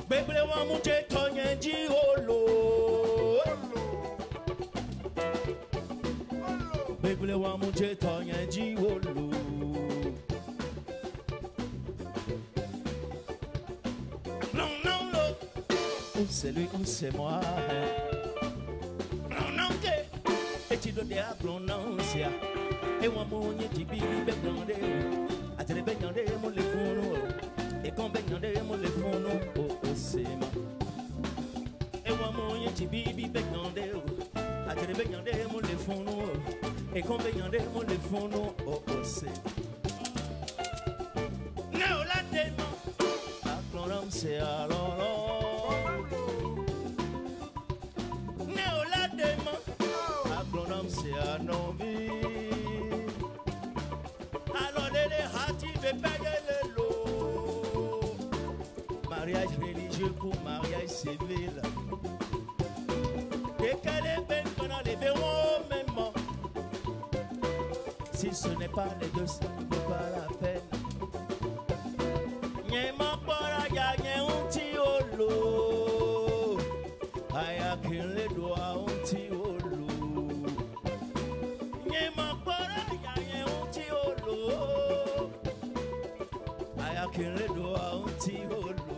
Begbele wa muje tanyanji olu. Begbele wa muje tanyanji olu. Non non lo, c'est lui ou c'est moi. Non non que, et tu dois dire prononcer. E wa monye tibi be blonde atere be nyande mo le funu e kon be nyande mo le funu o sema e wa monye tibi be blonde atere be nyande mo le funu e kombe nyande mo le funu o ose ne o la demo akloram se aloro ne o la demo akloram se anovi alors les hati be pagele lo mariage religieux pour mariage civil et qu'elle est belle pendant les verrons même. Si ce n'est pas les deux, ça ne vaut pas la peine. Nyema para ya nyeuti olo, aya kile doa unti olo. Nyema para ya nyeuti olo, aya kile doa unti olo.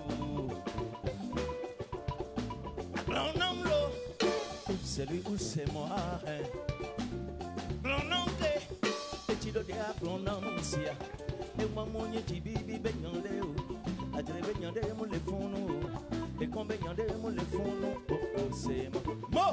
L'homme c'est lui ou c'est moi. L'homme Chido de aprononsia e mamonye tibibi benyande o adre benyande mo le funu e kon benyande mo le funu o sema mo